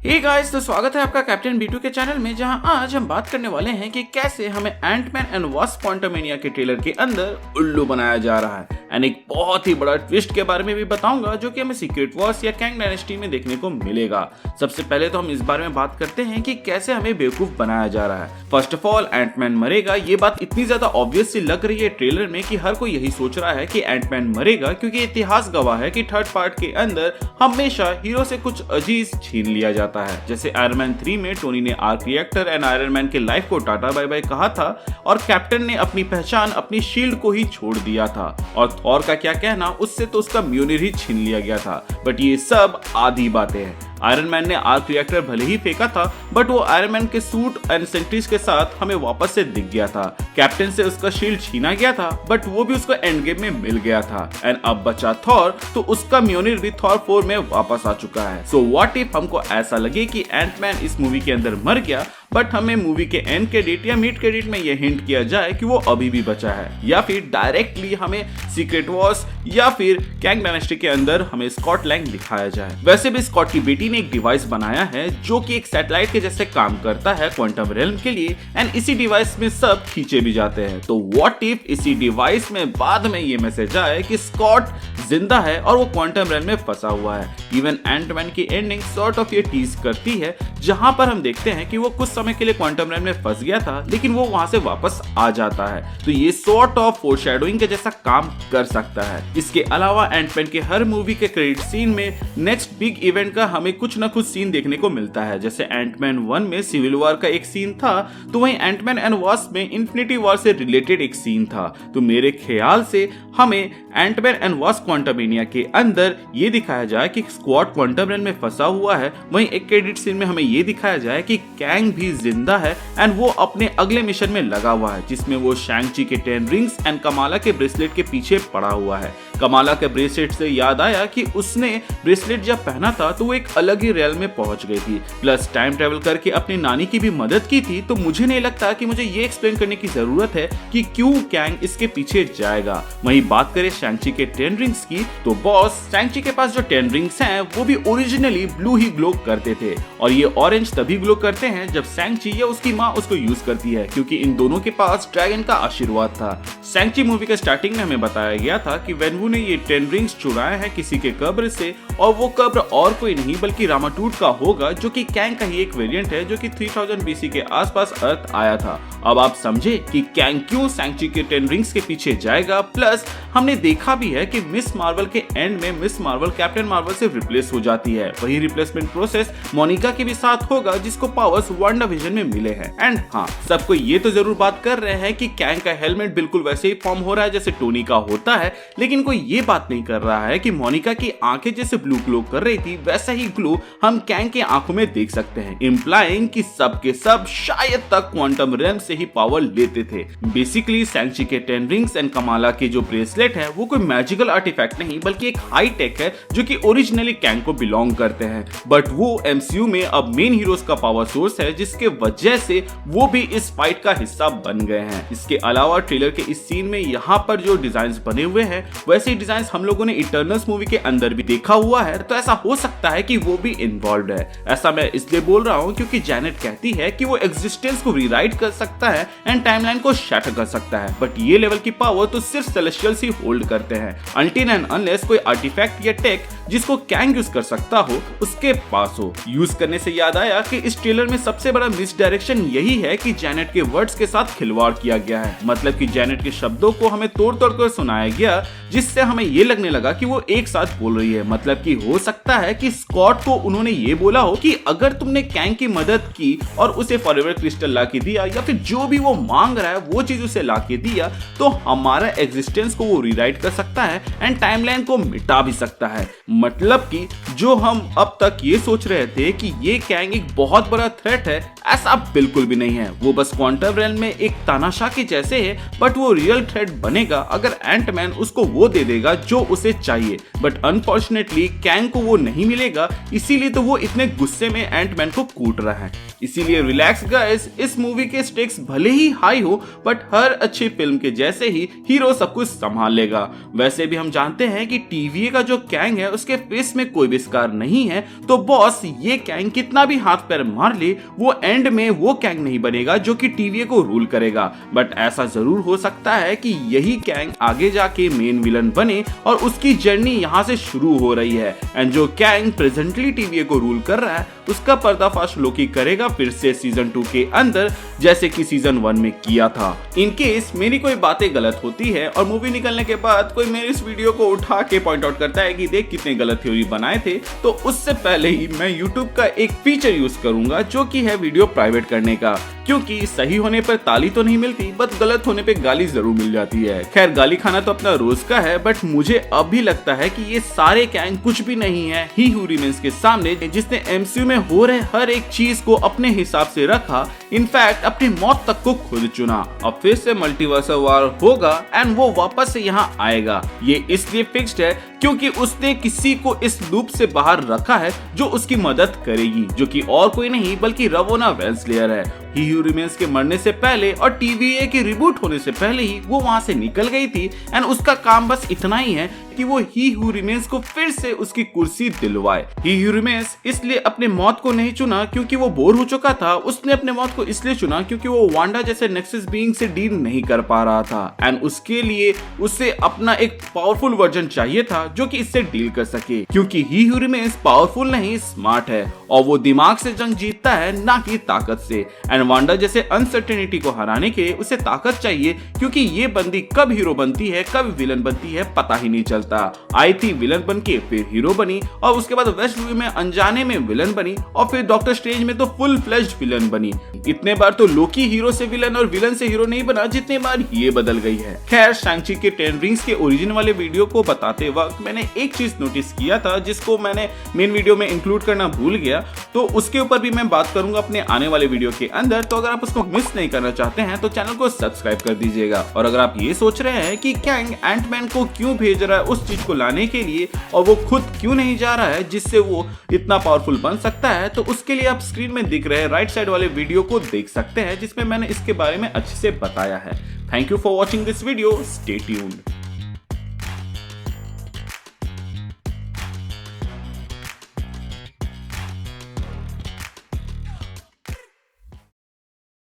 Hey guys, तो स्वागत है आपका कैप्टन B2 के चैनल में, जहां आज हम बात करने वाले हैं कि कैसे हमें एंटमैन एंड वास्प क्वांटममेनिया के ट्रेलर के अंदर उल्लू बनाया जा रहा है। एंड एक बहुत ही बड़ा ट्विस्ट के बारे में भी बताऊंगा जो कि हमें सीक्रेट वॉर्स या कैंग डायनेस्टी में देखने को मिलेगा। सबसे पहले तो हम इस बारे में बात करते हैं कि कैसे हमें बेवकूफ बनाया जा रहा है। फर्स्ट ऑफ ऑल, एंटमैन मरेगा, ये बात इतनी ज्यादा ऑब्वियस सी लग रही है ट्रेलर में कि हर कोई यही सोच रहा है कि एंटमैन मरेगा, क्योंकि इतिहास गवाह है कि थर्ड पार्ट के अंदर हमेशा हीरो से कुछ अजीज छीन लिया जाता है। जैसे आयरन मैन 3 में टोनी ने arc reactor and iron man के लाइफ को टाटा बाय बाय कहा था और कैप्टन ने अपनी पहचान अपनी शील्ड को ही छोड़ दिया था। और थॉर का क्या कहना, उससे तो उसका म्योनिर ही छीन लिया गया था। बट ये सब आधी बातें हैं। आयरन मैन ने आर्क रिएक्टर भले ही फेंका था, बट वो आयरन मैन के सूट एंड सेंट्रीज के साथ हमें वापस से दिख गया था। कैप्टन से उसका शील्ड छीना गया था, बट वो भी उसको एंड गेम में मिल गया था। एंड अब बचा थॉर, तो उसका म्योनिर भी थॉर 4 में वापस आ चुका है। सो व्हाट इफ हमको ऐसा लगे कि एंटमैन इस मूवी के अंदर मर गया, बट हमें मूवी के एंड क्रेडिट या मिड क्रेडिट में ये हिंट किया जाए कि वो अभी भी बचा है, या फिर डायरेक्टली हमें सीक्रेट वॉर्स या फिर कैंग डायनेस्टी के अंदर हमें स्कॉट लैंग दिखाया जाए। वैसे भी स्कॉट की बेटी ने एक डिवाइस बनाया है जो कि एक सैटेलाइट के जैसे काम करता है क्वांटम रेल्म के लिए, एंड इसी डिवाइस में सब खींचे भी जाते हैं। तो व्हाट इफ इसी डिवाइस में बाद में ये मैसेज आए कि स्कॉट जिंदा है और वो क्वांटम रेल्म में फंसा हुआ है। इवन एंटमैन की एंडिंग सॉर्ट ऑफ ये टीज करती है, जहां पर हम देखते हैं कि वो कुछ समय के लिए क्वांटम रेल्म में फंस गया था, लेकिन वो वहां से वापस आ जाता है। तो ये सॉर्ट ऑफ फोरशैडोइंग के जैसा काम कर सकता है। इसके अलावा एंटमैन के हर मूवी के क्रेडिट सीन में नेक्स्ट बिग इवेंट का हमें कुछ ना कुछ सीन देखने को मिलता है। जैसे एंटमैन 1 में सिविल वॉर का एक सीन था, तो वहीं एंटमैन एंड वास्प में इन्फिनिटी वॉर से रिलेटेड एक सीन था। तो मेरे ख्याल से हमें एंटमैन एंड वास्प क्वांटममेनिया के अंदर ये दिखाया जाए कि स्क्वाड क्वांटम रेल्म में फंसा हुआ है, वहीं एक क्रेडिट सीन में हमें ये दिखाया जाए कि कैंग भी जिंदा है एंड वो अपने अगले मिशन में लगा हुआ है, जिसमें वो शैंग-ची के 10 रिंग्स एंड कमाला के ब्रेसलेट के पीछे पड़ा हुआ है। कमाला के ब्रेसलेट से याद आया कि उसने ब्रेसलेट जब पहना था तो वो एक अलग ही रेल में पहुंच गई थी, प्लस टाइम ट्रेवल करके अपनी नानी की भी मदद की थी। तो मुझे नहीं लगता कि मुझे ये एक्सप्लेन करने की जरूरत है कि क्यों कैंग इसके पीछे जाएगा। वहीं बात करें शैंग-ची के 10 रिंग्स की, तो बॉस शैंग-ची के पास जो 10 रिंग्स हैं वो भी ओरिजिनली ब्लू ही ग्लो करते थे, और ये ऑरेंज तभी ग्लो करते हैं जब शैंग-ची या उसकी माँ उसको यूज करती है, क्योंकि इन दोनों के पास ड्रैगन का आशीर्वाद था। शैंग-ची मूवी के स्टार्टिंग में हमें बताया गया था कि वेनवू ने ये 10 रिंग्स चुराए हैं किसी के कब्र से, और वो कब्र और कोई नहीं बल्कि रामाटूट का होगा, जो कि कैंग का ही एक वेरिएंट है जो कि 3000 BC के आसपास अर्थ आया था। अब आप समझे कि कैंग क्यों शैंग-ची के 10 रिंग्स के पीछे जाएगा। प्लस हमने देखा भी है कि मिस मार्वल के एंड में मिस मार्वल कैप्टन मार्वल से रिप्लेस हो जाती है। वही रिप्लेसमेंट प्रोसेस मोनिका के भी साथ होगा, जिसको पावर्स वांडाविजन में मिले हैं। एंड हाँ, सबको ये तो जरूर बात कर रहे हैं कि कैंग का हेलमेट बिल्कुल वैसे ही फॉर्म हो रहा है जैसे टोनी का होता है, लेकिन कोई ये बात नहीं कर रहा है कि मोनिका की आंखें जैसे ब्लू ग्लो कर रही थी, वैसा ही ग्लो हम कैंग के आंखों में देख सकते हैं, इंप्लाइंग कि सब के सब शायद तक क्वांटम रेल्म से ही पावर लेते थे। बेसिकली शैंग-ची के 10 रिंग्स एंड कमाला के जो ब्रेसलेट है वो कोई मैजिकल आर्टिफैक्ट नहीं बल्कि एक हाई टेक है जो कि ओरिजिनली कैंग को बिलोंग करते हैं, बट वो MCU में अब मेन हीरोज का पावर सोर्स है, जिसके वजह से वो भी इस फाइट का हिस्सा बन गए हैं। इसके अलावा ट्रेलर के इस सीन में यहाँ पर जो डिजाइन बने हुए हैं वैसे ही डिजाइन हम लोगों ने इटर्नल्स मूवी के अंदर भी देखा हुआ है, तो ऐसा हो सकता है कि वो भी इन्वॉल्व है। ऐसा मैं इसलिए बोल रहा हूँ क्योंकि जैनेट कहती है कि वो एग्जिस्टेंस को रीराइट कर सकता है एंड टाइमलाइन को शैटर कर सकता है, बट ये लेवल की पावर तो सिर्फ सेलेस्टियल्स ही होल्ड करते हैं, अनटिल एंड अनलेस कोई आर्टिफैक्ट या टेक जिसको कैंग यूज कर सकता हो उसके पास हो। यूज करने से याद आया कि इस ट्रेलर में सबसे बड़ा मिस डायरेक्शन यही है कि जैनेट के वर्ड्स के साथ खिलवाड़ किया गया है। मतलब कि जैनेट के शब्दों को हमें तोड़ तोड़ कर सुनाया गया, जिससे हमें ये लगने लगा कि वो एक साथ बोल रही है। मतलब कि हो सकता है कि स्कॉट को उन्होंने ये बोला हो कि अगर तुमने कैंग की मदद की और उसे फॉरएवर क्रिस्टल ला के दिया, या फिर जो भी वो मांग रहा है वो चीज उसे ला के दिया, तो हमारा एग्जिस्टेंस को वो रीराइट कर सकता है एंड टाइमलाइन को मिटा भी सकता है। मतलब कि जो हम अब तक ये सोच रहे थे कि ये कैंग एक बहुत बड़ा थ्रेट है ऐसा बिल्कुल भी नहीं है। वो बस क्वांटम रेल्म में एक तानाशाह के जैसे है, बट वो रियल थ्रेट बनेगा अगर एंटमैन उसको वो दे देगा जो उसे चाहिए। बट अनफॉर्चुनेटली कैंग को वो नहीं मिलेगा, इसीलिए तो वो इतने गुस्से में एंटमैन को कूट रहा है। इसीलिए रिलैक्स गाइस, इस मूवी के स्टेक्स भले ही हाई हो, बट हर अच्छी फिल्म के जैसे ही हीरो सब कुछ संभाल लेगा। वैसे भी हम जानते हैं कि टीवीए का जो कैंग है उसके फेस में कोई भी स्कार नहीं है, तो बॉस ये कैंग कितना भी हाथ पैर मार ले, वो एंड में वो कैंग नहीं बनेगा जो कि टीवीए को रूल करेगा। बट ऐसा जरूर हो सकता है कि यही कैंग आगे जाके मेन विलन बने और उसकी जर्नी यहाँ से शुरू हो रही है। एंड जो कैंग प्रेजेंटली टीवीए को रूल कर रहा है उसका पर्दाफाश लोकी करेगा फिर से सीजन 2 के अंदर, जैसे कि सीजन 1 में किया था। इन केस मेरी कोई बातें गलत होती है और मूवी निकलने के बाद कोई मेरे इस वीडियो को उठा के पॉइंट आउट करता है कि देख कितने गलत थ्योरी बनाए थे, तो उससे पहले ही मैं यूट्यूब का एक फीचर यूज करूंगा जो कि है वीडियो प्राइवेट करने का, क्योंकि सही होने पर ताली तो नहीं मिलती, बट गलत होने पे गाली जरूर मिल जाती है। खैर गाली खाना तो अपना रोज का है, बट मुझे अब भी लगता है कि ये सारे कैंग कुछ भी नहीं है ही हू रिमेन्स के सामने, जिसने एमसीयू में हो रहे हर एक चीज को अपने हिसाब से रखा, इनफैक्ट अपनी मौत तक को खुद चुना। अब फिर से मल्टीवर्सल वार होगा एंड वो वापस से यहाँ आएगा। ये इसलिए फिक्स्ड है क्योंकि उसने किसी को इस लूप से बाहर रखा है जो उसकी मदद करेगी, जो कि और कोई नहीं बल्कि रवोना वेल्सलेयर है। ही हू रिमेन्स के मरने से पहले और टीवीए के रिबूट होने से पहले ही वो वहां से निकल गई थी एंड उसका काम बस इतना ही है कि वो ही हू रिमेन्स को फिर से उसकी कुर्सी दिलवाए। ही हू रिमेन्स इसलिए अपने मौत को नहीं चुना क्योंकि वो बोर हो चुका था, उसने अपने मौत को इसलिए चुना क्योंकि वो वांडा जैसे नेक्सस बीइंग से डील नहीं कर पा रहा था एंड उसके लिए उसे अपना एक पावरफुल वर्जन चाहिए था जो कि इससे डील कर सके, क्योंकि ही हू रिमेन्स पावरफुल नहीं स्मार्ट है और वो दिमाग से जंग जीतता है ना कि ताकत से। एंड वांडा जैसे अनसर्टेनिटी को हराने के लिए उसे ताकत चाहिए, क्योंकि ये बंदी कब हीरो बनती है कब विलन बनती है पता ही नहीं चलता। आई थी विलन बन के फिर हीरो बनी और उसके बाद वेस्ट मूवी में अनजाने में विलन बनी और फिर डॉक्टर स्ट्रेंज में तो फुल फ्लेज्ड विलन बनी। इतने बार तो लोकी हीरो से विलन और विलन से हीरो नहीं बना जितने बार ये बदल गई है। खैर शैंग-ची के 10 रिंग्स के ओरिजिन वाले वीडियो को बताते वक्त मैंने एक चीज नोटिस किया था जिसको मैंने मेन वीडियो में इंक्लूड करना भूल गया, तो उसके ऊपर भी मैं बात करूंगा अपने आने वाले वीडियो के अंदर। तो अगर आप उसको मिस नहीं करना चाहते हैं तो चैनल को सब्सक्राइब कर दीजिएगा। और अगर आप ये सोच रहे हैं कि कैंग एंटमैन को क्यों भेज रहा है उस चीज को लाने के लिए और वो खुद क्यों नहीं जा रहा है जिससे वो इतना पावरफुल बन सकता है, तो उसके लिए आप स्क्रीन में दिख रहे राइट साइड वाले वीडियो को देख सकते हैं जिसमें मैंने इसके बारे में अच्छे से बताया है। Thank you for watching this video, stay tuned.